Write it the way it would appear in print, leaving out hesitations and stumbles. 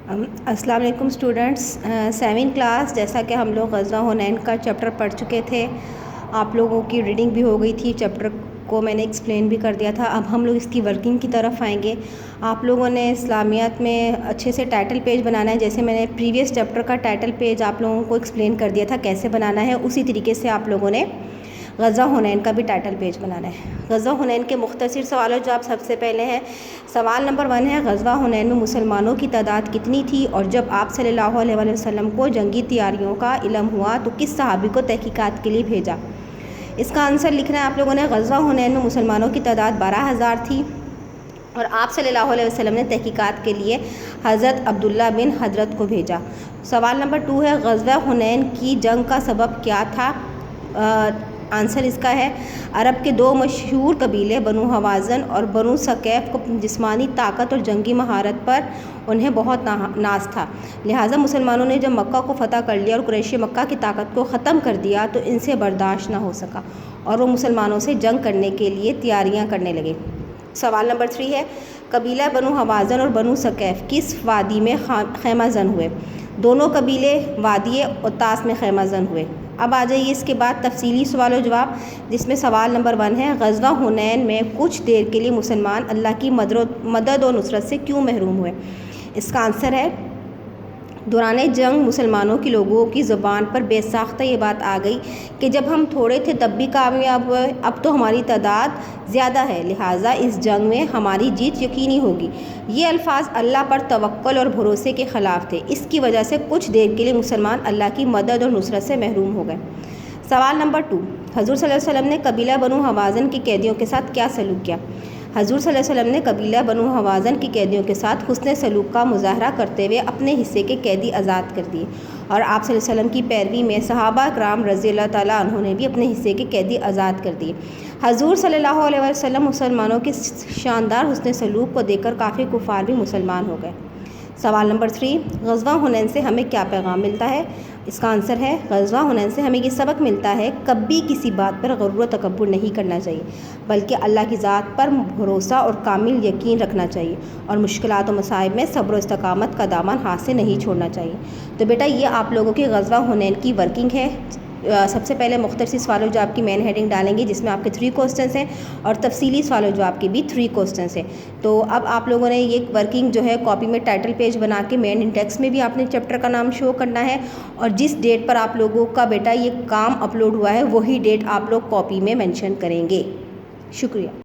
السلام علیکم students, 7 class جیسا کہ ہم لوگ غزوہ حنین کا چیپٹر پڑھ چکے تھے. آپ لوگوں کی ریڈنگ بھی ہو گئی تھی، چیپٹر کو میں نے ایکسپلین بھی کر دیا تھا. اب ہم لوگ اس کی ورکنگ کی طرف آئیں گے. آپ لوگوں نے اسلامیات میں اچھے سے ٹائٹل پیج بنانا ہے. جیسے میں نے پریویس چیپٹر کا ٹائٹل پیج آپ لوگوں کو ایکسپلین کر دیا تھا کیسے بنانا ہے، اسی طریقے سے آپ لوگوں نے غزوہ حنین کا بھی ٹائٹل پیج بنانا ہے. غزوہ حنین کے مختصر سوال و جواب سب سے پہلے ہے. سوال نمبر 1 ہے، غزوہ حنین میں مسلمانوں کی تعداد کتنی تھی؟ اور جب آپ صلی اللہ علیہ وسلم کو جنگی تیاریوں کا علم ہوا تو کس صحابی کو تحقیقات کے لیے بھیجا؟ اس کا آنسر لکھنا ہے آپ لوگوں نے. غزوہ حنین میں مسلمانوں کی تعداد 12,000 تھی اور آپ صلی اللہ علیہ وسلم نے تحقیقات کے لیے حضرت عبداللہ بن حضرت کو بھیجا. سوال نمبر 2 ہے، غزوہ حنین کی جنگ کا سبب کیا تھا؟ آنسر اس کا ہے، عرب کے 2 مشہور قبیلے بنو حوازن اور بنو ثقیف کو جسمانی طاقت اور جنگی مہارت پر انہیں بہت ناز تھا. لہٰذا مسلمانوں نے جب مکہ کو فتح کر لیا اور قریش مکہ کی طاقت کو ختم کر دیا تو ان سے برداشت نہ ہو سکا اور وہ مسلمانوں سے جنگ کرنے کے لیے تیاریاں کرنے لگے. سوال نمبر 3 ہے، قبیلہ بنو حوازن اور بنو ثقیف کس وادی میں خیمہ زن ہوئے؟ دونوں قبیلے وادی اوتاس میں خیمہ زن ہوئے. اب آ جائیے اس کے بعد تفصیلی سوال و جواب، جس میں سوال نمبر 1 ہے، غزوہ حنین میں کچھ دیر کے لیے مسلمان اللہ کی مدد و نصرت سے کیوں محروم ہوئے؟ اس کا آنسر ہے، دوران جنگ مسلمانوں کی لوگوں کی زبان پر بے ساختہ یہ بات آ گئی کہ جب ہم تھوڑے تھے تب بھی کامیاب ہوئے، اب تو ہماری تعداد زیادہ ہے، لہٰذا اس جنگ میں ہماری جیت یقینی ہوگی. یہ الفاظ اللہ پر توکل اور بھروسے کے خلاف تھے. اس کی وجہ سے کچھ دیر کے لیے مسلمان اللہ کی مدد اور نصرت سے محروم ہو گئے. سوال نمبر 2، حضور صلی اللہ علیہ وسلم نے قبیلہ بنو حوازن کے قیدیوں کے ساتھ کیا سلوک کیا؟ حضور صلی اللہ علیہ وسلم نے قبیلہ بنو حوازن کی قیدیوں کے ساتھ حسن سلوک کا مظاہرہ کرتے ہوئے اپنے حصے کے قیدی آزاد کر دیے، اور آپ صلی اللہ علیہ وسلم کی پیروی میں صحابہ کرام رضی اللہ تعالیٰ عنہ نے بھی اپنے حصے کے قیدی آزاد کر دیے. حضور صلی اللہ علیہ وسلم مسلمانوں کے شاندار حسن سلوک کو دیکھ کر کافی کفار بھی مسلمان ہو گئے. سوال نمبر 3، غزوہ حنین سے ہمیں کیا پیغام ملتا ہے؟ اس کا آنسر ہے، غزوہ حنین سے ہمیں یہ سبق ملتا ہے، کبھی کسی بات پر غرور و تکبر نہیں کرنا چاہیے، بلکہ اللہ کی ذات پر بھروسہ اور کامل یقین رکھنا چاہیے، اور مشکلات و مصائب میں صبر و استقامت کا دامن ہاتھ سے نہیں چھوڑنا چاہیے. تو بیٹا یہ آپ لوگوں کی غزوہ حنین کی ورکنگ ہے. سب سے پہلے مختصر سوال و جواب کی مین ہیڈنگ ڈالیں گے جس میں آپ کے 3 کوسچنس ہیں اور تفصیلی سوال و جواب کے بھی 3 کوسچنس ہیں. تو اب آپ لوگوں نے یہ ورکنگ جو ہے کاپی میں ٹائٹل پیج بنا کے مین انڈیکس میں بھی آپ نے چیپٹر کا نام شو کرنا ہے، اور جس ڈیٹ پر آپ لوگوں کا بیٹا یہ کام اپلوڈ ہوا ہے وہی ڈیٹ آپ لوگ کاپی میں مینشن کریں گے. شکریہ.